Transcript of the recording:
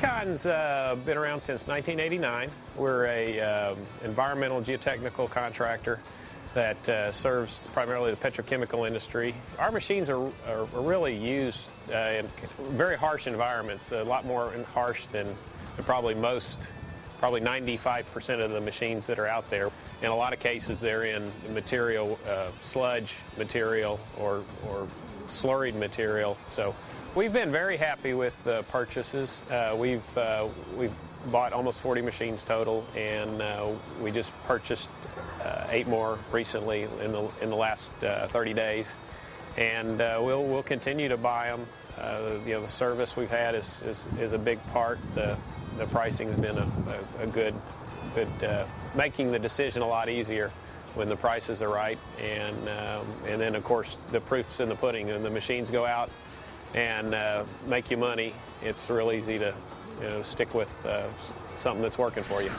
RECON's been around since 1989. We're a environmental geotechnical contractor that serves primarily the petrochemical industry. Our machines are really used in very harsh environments, a lot more harsh than probably 95% of the machines that are out there. In a lot of cases, they're in material, sludge material or slurried material. So we've been very happy with the purchases. We've bought almost 40 machines total, and we just purchased 8 more recently in the last 30 days, and we'll continue to buy them. The service we've had is a big part. The pricing has been a good making the decision a lot easier when the prices are right, and then of course the proof's in the pudding. When the machines go out and make you money, it's real easy to stick with something that's working for you.